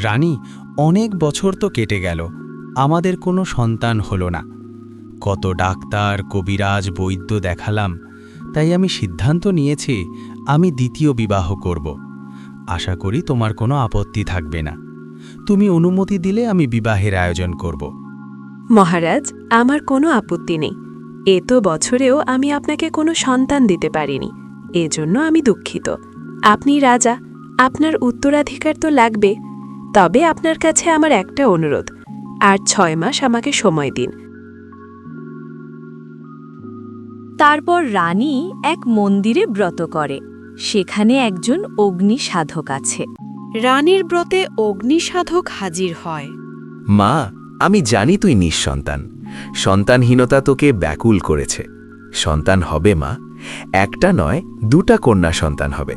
রানী, অনেক বছর তো কেটে গেল, আমাদের কোনো সন্তান হলো না। কত ডাক্তার, কবিরাজ, বৈদ্য দেখালাম, তাই আমি সিদ্ধান্ত নিয়েছি আমি দ্বিতীয় বিবাহ করব। আশা করি তোমার কোনো আপত্তি থাকবে না। তুমি অনুমতি দিলে আমি বিবাহের আয়োজন করব। মহারাজ, আমার কোনো আপত্তি নেই। এত বছরেও আমি আপনাকে কোনো সন্তান দিতে পারিনি, এজন্য আমি দুঃখিত। আপনি রাজা, আপনার উত্তরাধিকার তো লাগবে। তবে আপনার কাছে আমার একটা অনুরোধ, আর 6 মাস আমাকে সময় দিন। তারপর রানী এক মন্দিরে ব্রত করে। সেখানে একজন অগ্নি সাধক আছে। রানীর ব্রতে অগ্নিসাধক হাজির হয়। মা, আমি জানি তুই নিঃসন্তান। সন্তানহীনতা তোকে ব্যাকুল করেছে। সন্তান হবে মা, একটা নয় 2টা কন্যা সন্তান হবে।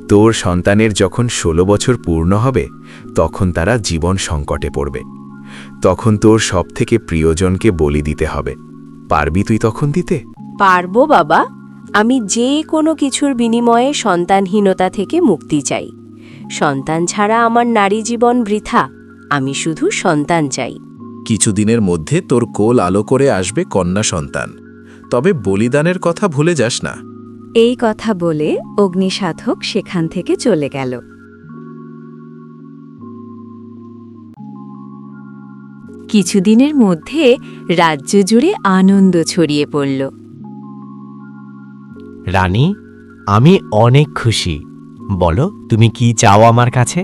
তোর সন্তানের যখন 16 বছর পূর্ণ হবে, তখন তারা জীবন সংকটে পড়বে। তখন তোর সবথেকে প্রিয়জনকে বলি দিতে হবে। পারবি তুই তখন দিতে? পারবো বাবা, আমি যে কোনো কিছুর বিনিময়ে সন্তানহীনতা থেকে মুক্তি চাই। সন্তান ছাড়া আমার নারী জীবন বৃথা। আমি শুধু সন্তান চাই। কিছুদিনের মধ্যে তোর কোল আলো করে আসবে কন্যা সন্তান। তবে বলিদানের কথা ভুলে যাস না। এই কথা বলে অগ্নিসাধক সেখান থেকে চলে গেল। কিছুদিনের মধ্যে রাজ্য জুড়ে আনন্দ ছড়িয়ে পড়ল। রানী, আমি অনেক খুশি। বলো, তুমি কি চাও আমার কাছে?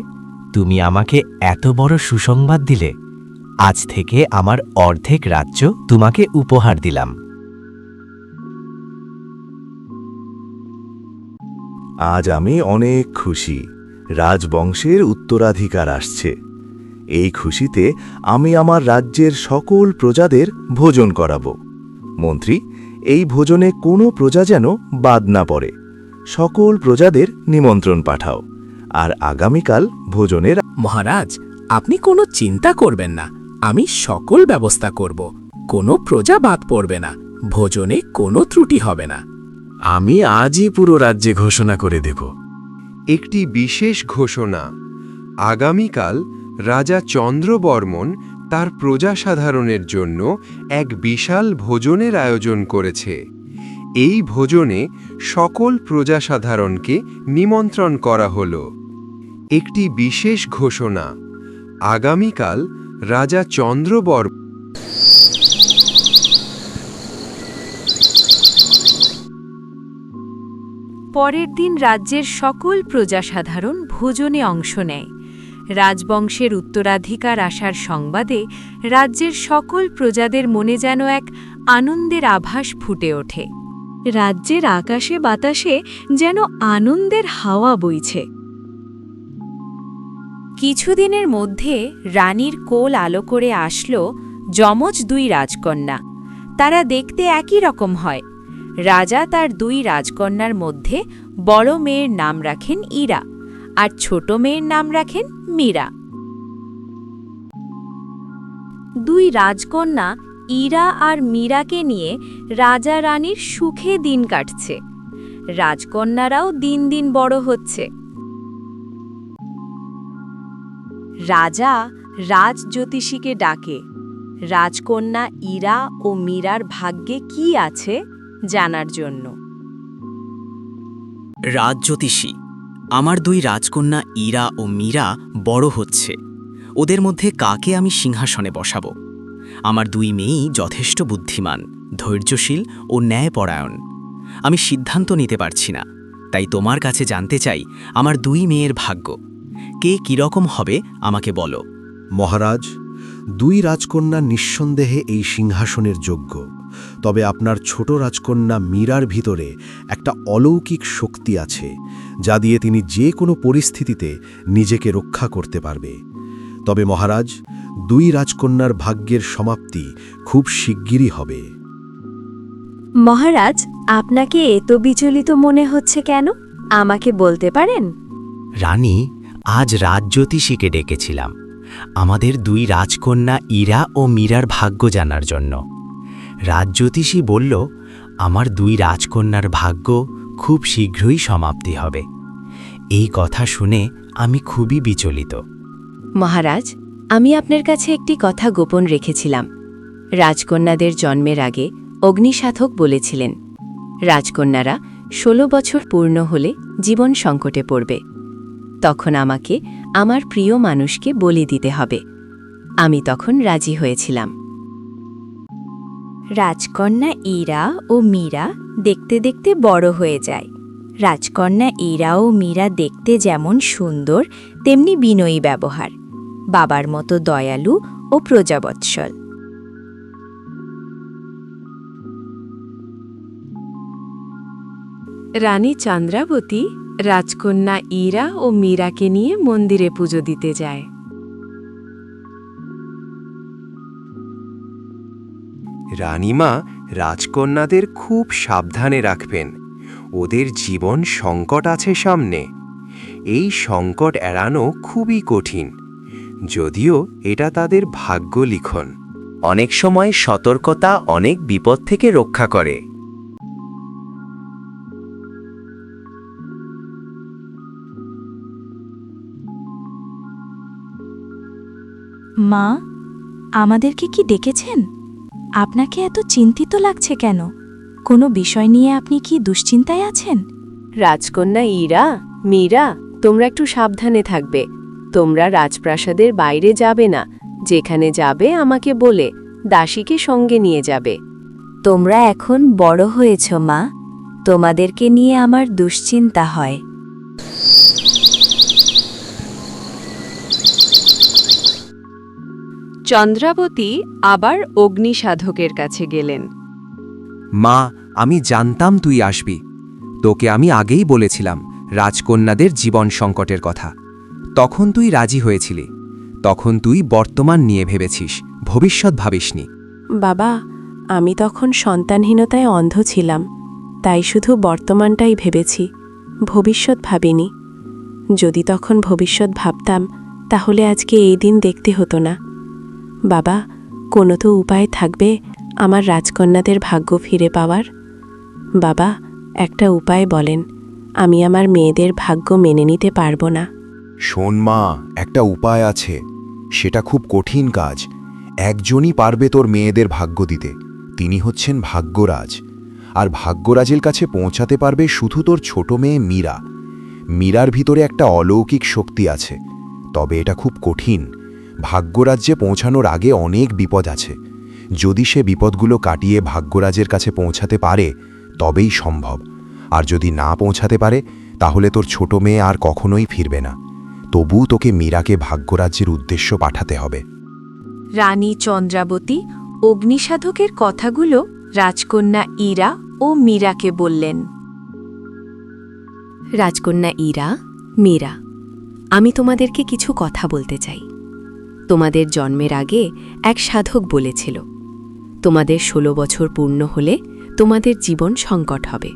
তুমি আমাকে এত বড় সুসংবাদ দিলে। আজ থেকে আমার অর্ধেক রাজ্য তোমাকে উপহার দিলাম। আজ আমি অনেক খুশি। রাজবংশের উত্তরাধিকার আসছে। এই খুশিতে আমি আমার রাজ্যের সকল প্রজাদের ভোজন করাবো। মন্ত্রী, এই ভোজনে কোনো প্রজা যেন বাদ না পড়ে। সকল প্রজাদের নিমন্ত্রণ পাঠাও, আর আগামীকাল ভোজনের। মহারাজ, আপনি কোনো চিন্তা করবেন না। আমি সকল ব্যবস্থা করব। কোনো প্রজা বাদ পড়বে না। ভোজনে কোনো ত্রুটি হবে না। আমি আজই পুরো রাজ্যে ঘোষণা করে দেব। একটি বিশেষ ঘোষণা। আগামীকাল রাজা চন্দ্রবর্মন তার প্রজাসাধারণের জন্য এক বিশাল ভোজনের আয়োজন করেছে। এই ভোজনে সকল প্রজাসাধারণকে নিমন্ত্রণ করা হলো। একটি বিশেষ ঘোষণা। আগামীকাল রাজা চন্দ্রবর্মন। পরের দিন রাজ্যের সকল প্রজাসাধারণ ভোজনে অংশ নেয়। রাজবংশের উত্তরাধিকার আসার সংবাদে রাজ্যের সকল প্রজাদের মনে যেন এক আনন্দের আভাস ফুটে ওঠে। রাজ্যের আকাশে বাতাসে যেন আনন্দের হাওয়া বইছে। কিছুদিনের মধ্যে রানীর কোল আলো করে আসলো যমজ 2 রাজকন্যা। তারা দেখতে একই রকম হয়। রাজা তার 2 রাজকন্যার মধ্যে বড় মেয়ের নাম রাখেন ইরা, আর ছোট মেয়ের নাম রাখেন মীরা। 2 রাজকন্যা ইরা আর মীরাকে নিয়ে রাজা রানীর সুখে দিন কাটছে। রাজকন্যারাও দিন দিন বড় হচ্ছে। রাজা রাজজ্যোতিষীকে ডাকে রাজকন্যা ইরা ও মীরার ভাগ্যে কি আছে জানার জন্য। রাজজ্যোতিষী, আমার 2 রাজকন্যা ইরা ও মীরা বড় হচ্ছে। ওদের মধ্যে কাকে আমি সিংহাসনে বসাবো? আমার 2 মেয়েই যথেষ্ট বুদ্ধিমান, ধৈর্যশীল ও ন্যায়পরায়ণ। আমি সিদ্ধান্ত নিতে পারছি না। তাই তোমার কাছে জানতে চাই আমার 2 মেয়ের ভাগ্য। কে কিরকম হবে আমাকে বলো। মহারাজ, 2 রাজকন্যা নিঃসন্দেহে এই সিংহাসনের যোগ্য। তবে আপনার ছোট রাজকন্যা মীরার ভিতরে একটা অলৌকিক শক্তি আছে, যা দিয়ে তিনি যে কোনো পরিস্থিতিতে নিজেকে রক্ষা করতে পারবে। তবে মহারাজ, 2 রাজকন্যার ভাগ্যের সমাপ্তি খুব শিগগিরই হবে। মহারাজ, আপনাকে এত বিচলিত মনে হচ্ছে কেন? আমাকে বলতে পারেন? রানী, আজ রাজজ্যোতিষীকে ডেকেছিলাম আমাদের 2 রাজকন্যা ইরা ও মীরার ভাগ্য জানার জন্য। রাজজ্যোতিষী বলল আমার 2 রাজকন্যার ভাগ্য খুব শীঘ্রই সমাপ্তি হবে। এই কথা শুনে আমি খুবই বিচলিত। মহারাজ, আমি আপনার কাছে একটি কথা গোপন রেখেছিলাম। রাজকন্যাদের জন্মের আগে অগ্নিসাধক বলেছিলেন, রাজকন্যারা 16 বছর পূর্ণ হলে জীবন সংকটে পড়বে। তখন আমাকে আমার প্রিয় মানুষকে বলি দিতে হবে। আমি তখন রাজি হয়েছিলাম। রাজকন্যা ইরা ও মীরা দেখতে দেখতে বড় হয়ে যায়। রাজকন্যা ইরা ও মীরা দেখতে যেমন সুন্দর, তেমনি বিনয়ী ব্যবহার, বাবার মতো দয়ালু ও প্রজাবৎসল। রানী চন্দ্রাবতী রাজকন্যা ইরা ও মীরাকে নিয়ে মন্দিরে পুজো দিতে যায়। রানীমা রাজকন্যাদের খুব সাবধানে রাখবেন। ওদের জীবন সংকট আছে সামনে। এই সংকট এড়ানো খুবই কঠিন, যদিও এটা তাদের ভাগ্য লিখন। অনেক সময় সতর্কতা অনেক বিপদ থেকে রক্ষা করে। মা, আমাদেরকে কি ডেকেছেন? আপনাকে এত চিন্তিত লাগছে কেন? কোনো বিষয় নিয়ে আপনি কি দুশ্চিন্তায় আছেন? রাজকন্যা ইরা, মীরা, তোমরা একটু সাবধানে থাকবে। তোমরা রাজপ্রাসাদের বাইরে যাবে না। যেখানে যাবে আমাকে বলে দাসীকে সঙ্গে নিয়ে যাবে। তোমরা এখন বড় হয়েছ মা, তোমাদেরকে নিয়ে আমার দুশ্চিন্তা হয়। চন্দ্রাবতী আবার অগ্নিসাধকের কাছে গেলেন। মা, আমি জানতাম তুই আসবি। তোকে আমি আগেই বলেছিলাম রাজকন্যাদের জীবন সংকটের কথা। তখন তুই রাজি হয়েছিলি। তখন তুই বর্তমান নিয়ে ভেবেছিস, ভবিষ্যৎ ভাবিসনি। বাবা, আমি তখন সন্তানহীনতায় অন্ধ ছিলাম, তাই শুধু বর্তমানটাই ভেবেছি, ভবিষ্যৎ ভাবিনি। যদি তখন ভবিষ্যৎ ভাবতাম তাহলে আজকে এই দিন দেখতে হতো না। বাবা, কোনো তো উপায় থাকবে আমার রাজকন্যাদের ভাগ্য ফিরে পাওয়ার। বাবা, একটা উপায় বলেন, আমি আমার মেয়েদের ভাগ্য মেনে নিতে পারবো না। শোন মা, একটা উপায় আছে। সেটা খুব কঠিন কাজ। একজনই পারবে তোর মেয়েদের ভাগ্য দিতে। তিনি হচ্ছেন ভাগ্যরাজ। আর ভাগ্যরাজের কাছে পৌঁছাতে পারবে শুধু তোর ছোট মেয়ে মীরা। মীরার ভিতরে একটা অলৌকিক শক্তি আছে, তবে এটা খুব কঠিন। ভাগ্যরাজ্যে পৌঁছানোর আগে অনেক বিপদ আছে। যদি সে বিপদগুলো কাটিয়ে ভাগ্যরাজের কাছে পৌঁছাতে পারে তবেই সম্ভব। আর যদি না পৌঁছাতে পারে তাহলে তোর ছোট মেয়ে আর কখনোই ফিরবে না। তবু তোকে মীরাকে ভাগ্যরাজ্যের উদ্দেশ্য পাঠাতে হবে। রানী চন্দ্রাবতী অগ্নিসাধকের কথাগুলো রাজকন্যা ইরা ও মীরাকে বললেন। রাজকন্যা ইরা, মীরা, আমি তোমাদেরকে কিছু কথা বলতে চাই। তোমাদের জন্মের আগে এক সাধক বলেছিল, তোমাদের 16 বছর পূর্ণ হলে তোমাদের জীবন সংকট হবে।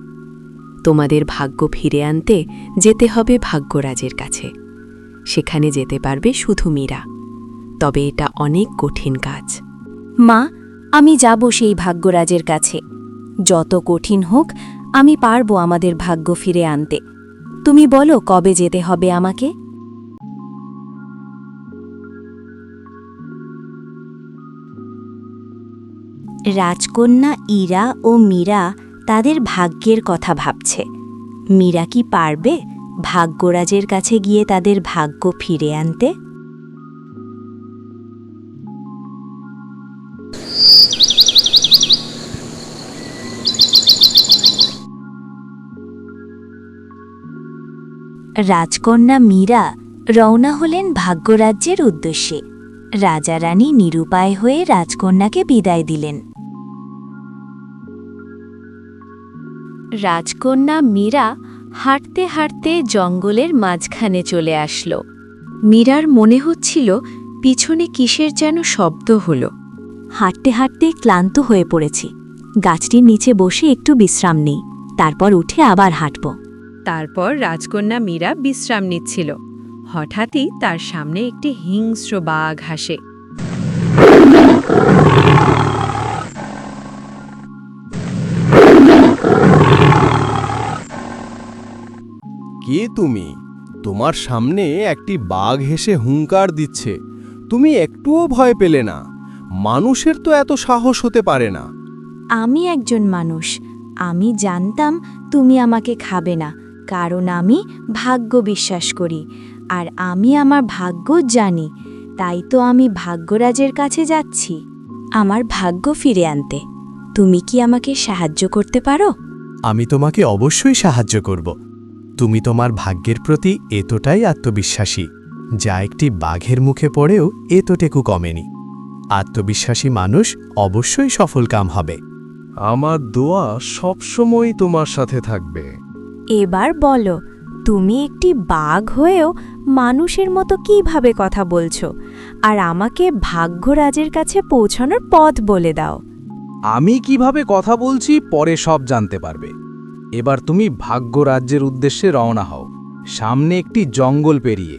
তোমাদের ভাগ্য ফিরে আনতে যেতে হবে ভাগ্যরাজের কাছে। সেখানে যেতে পারবে শুধু মীরা। তবে এটা অনেক কঠিন কাজ। মা, আমি যাব সেই ভাগ্যরাজের কাছে। যত কঠিন হোক, আমি পারবো আমাদের ভাগ্য ফিরে আনতে। তুমি বলো কবে যেতে হবে আমাকে? রাজকন্যা ইরা ও মীরা তাদের ভাগ্যের কথা ভাবছে। মীরা কি পারবে ভাগ্যরাজের কাছে গিয়ে তাদের ভাগ্য ফিরে আনতে? রাজকন্যা মীরা রওনা হলেন ভাগ্যরাজ্যের উদ্দেশ্যে। রাজা রানী নিরুপায় হয়ে রাজকন্যাকে বিদায় দিলেন। রাজকন্যা মীরা হাঁটতে হাঁটতে জঙ্গলের মাঝখানে চলে আসলো। মীরার মনে হচ্ছিল পিছনে কিসের যেন শব্দ হলো। হাঁটতে হাঁটতে ক্লান্ত হয়ে পড়েছি। গাছটির নিচে বসে একটু বিশ্রাম নিই, তারপর উঠে আবার হাঁটব। তারপর রাজকন্যা মীরা বিশ্রাম নিচ্ছিল। হঠাৎই তার সামনে একটি হিংস্র বাঘ হাসে। কে তুমি? তোমার সামনে একটি বাঘ হেসে হুঙ্কার দিচ্ছে, তুমি একটুও ভয় পেলে না। মানুষের তো এত সাহস হতে পারে না। আমি একজন মানুষ, আমি জানতাম তুমি আমাকে খাবে না, কারণ আমি ভাগ্য বিশ্বাস করি, আর আমি আমার ভাগ্য জানি। তাই তো আমি ভাগ্যরাজের কাছে যাচ্ছি আমার ভাগ্য ফিরে আনতে। তুমি কি আমাকে সাহায্য করতে পারো? আমি তোমাকে অবশ্যই সাহায্য করব। তুমি তোমার ভাগ্যের প্রতি এতটাই আত্মবিশ্বাসী, যা একটি বাঘের মুখে পড়েও এতটুকু কমেনি। আত্মবিশ্বাসী মানুষ অবশ্যই সফলকাম হবে। আমার দোয়া সবসময় তোমার সাথে থাকবে। এবার বলো, তুমি একটি বাঘ হয়েও মানুষের মতো কিভাবে কথা বলছো, আর আমাকে ভাগ্যরাজের কাছে পৌঁছানোর পথ বলে দাও। আমি কিভাবে কথা বলছি পরে সব জানতে পারবে। এবার তুমি ভাগ্য রাজ্যের উদ্দেশ্যে রওনা হও। সামনে একটি জঙ্গল পেরিয়ে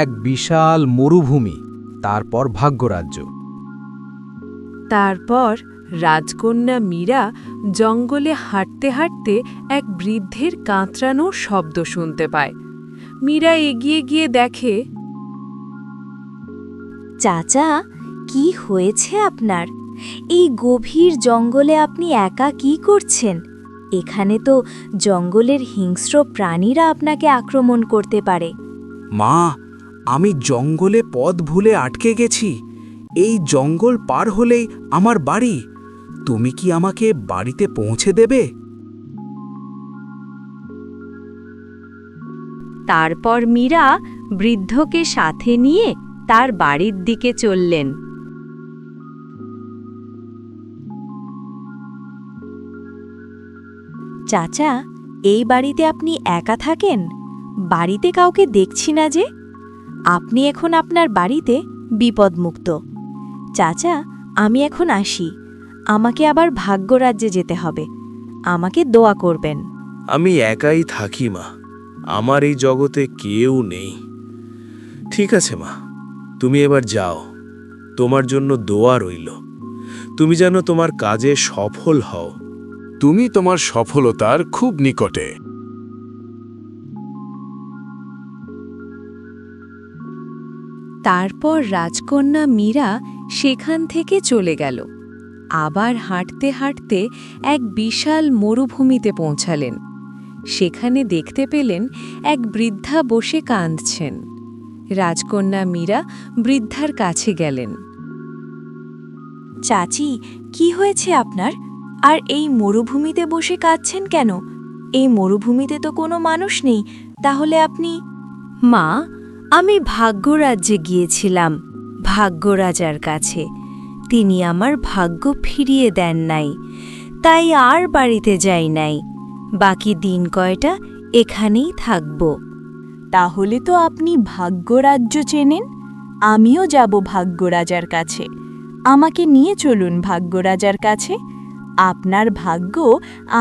এক বিশাল মরুভূমি, তারপর ভাগ্যরাজ্য। তারপর রাজকন্যা মীরা জঙ্গলে হাঁটতে হাঁটতে এক বৃদ্ধের কাঁতরানো শব্দ শুনতে পায়। মীরা এগিয়ে গিয়ে দেখে, চাচা, কি হয়েছে আপনার? এই গভীর জঙ্গলে আপনি একা কি করছেন? এখানে তো জঙ্গলের হিংস্র প্রাণীরা আপনাকে আক্রমণ করতে পারে। মা, আমি জঙ্গলে পথ ভুলে আটকে গেছি। এই জঙ্গল পার হলেই আমার বাড়ি। তুমি কি আমাকে বাড়িতে পৌঁছে দেবে? তারপর মীরা বৃদ্ধকে সাথে নিয়ে তার বাড়ির দিকে চললেন। চাচা, এই বাড়িতে আপনি একা থাকেন? বাড়িতে কাউকে দেখছি না যে। আপনি এখন আপনার বাড়িতে বিপদমুক্ত। চাচা, আমি এখন আসি। আমাকে আবার ভাগ্যরাজ্যে যেতে হবে। আমাকে দোয়া করবেন। আমি একাই থাকি মা, আমার এই জগতে কেউ নেই। ঠিক আছে মা, তুমি এবার যাও। তোমার জন্য দোয়া রইল। তুমি যেন তোমার কাজে সফল হও। তুমি তোমার সফলতার খুব নিকটে। তারপর রাজকন্যা মীরা সেখান থেকে চলে গেল। আবার হাঁটতে হাঁটতে এক বিশাল মরুভূমিতে পৌঁছালেন। সেখানে দেখতে পেলেন এক বৃদ্ধা বসে কাঁদছেন। রাজকন্যা মীরা বৃদ্ধার কাছে গেলেন। চাচি, কি হয়েছে আপনার? আর এই মরুভূমিতে বসে কাঁদছেন কেন? এই মরুভূমিতে তো কোনো মানুষ নেই, তাহলে আপনি? মা, আমি ভাগ্যরাজ্যে গিয়েছিলাম, ভাগ্যরাজার কাছে। তিনি আমার ভাগ্য ফিরিয়ে দেন নাই, তাই আর বাড়িতে যাই নাই। বাকি দিন কয়টা এখানেই থাকব। তাহলে তো আপনি ভাগ্যরাজ্য চেনেন। আমিও যাব ভাগ্যরাজার কাছে। আমাকে নিয়ে চলুন ভাগ্যরাজার কাছে। আপনার ভাগ্য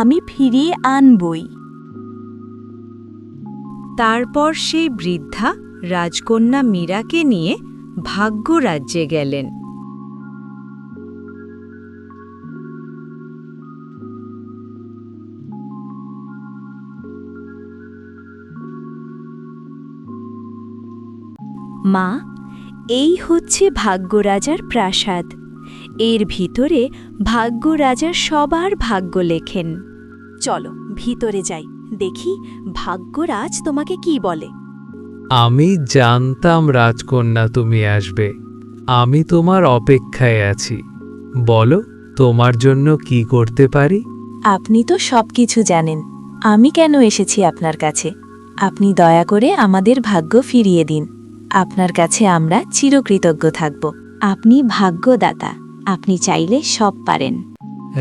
আমি ফিরিয়ে আনবই। তারপর সেই বৃদ্ধা রাজকন্যা মীরাকে নিয়ে ভাগ্যরাজ্যে গেলেন। মা, এই হচ্ছে ভাগ্যরাজার প্রাসাদ। এর ভিতরে ভাগ্যরাজা সবার ভাগ্য লেখেন। চলো ভিতরে যাই, দেখি ভাগ্যরাজ তোমাকে কি বলে। আমি জানতাম রাজকন্যা তুমি আসবে। আমি তোমার অপেক্ষায় আছি। বলো, তোমার জন্য কি করতে পারি? আপনি তো সবকিছু জানেন। আমি কেন এসেছি আপনার কাছে? আপনি দয়া করে আমাদের ভাগ্য ফিরিয়ে দিন। আপনার কাছে আমরা চিরকৃতজ্ঞ থাকব। আপনি ভাগ্যদাতা, আপনি চাইলে সব পারেন।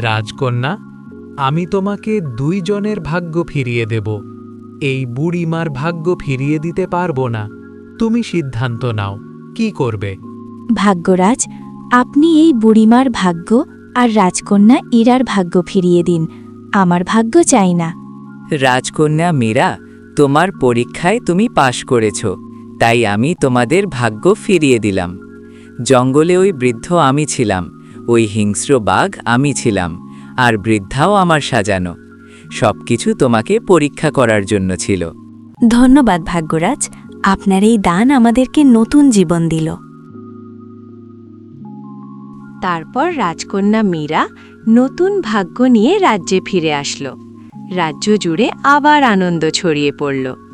রাজকন্যা, আমি তোমাকে 2 জনের ভাগ্য ফিরিয়ে দেব। এই বুড়িমার ভাগ্য ফিরিয়ে দিতে পারবো না। তুমি সিদ্ধান্ত নাও, কি করবে? ভাগ্যরাজ, আপনি এই বুড়িমার ভাগ্য আর রাজকন্যা ইরার ভাগ্য ফিরিয়ে দিন। আমার ভাগ্য চাই না। রাজকন্যা মীরা, তোমার পরীক্ষায় তুমি পাশ করেছ, তাই আমি তোমাদের ভাগ্য ফিরিয়ে দিলাম। জঙ্গলে ওই বৃদ্ধ আমি ছিলাম, ওই হিংস্র বাঘ আমি ছিলাম, আর বৃদ্ধাও আমার সাজানো। সবকিছু তোমাকে পরীক্ষা করার জন্য ছিল। ধন্যবাদ ভাগ্যরাজ, আপনার এই দান আমাদেরকে নতুন জীবন দিল। তারপর রাজকন্যা মীরা নতুন ভাগ্য নিয়ে রাজ্যে ফিরে আসলো। রাজ্য জুড়ে আবার আনন্দ ছড়িয়ে পড়ল।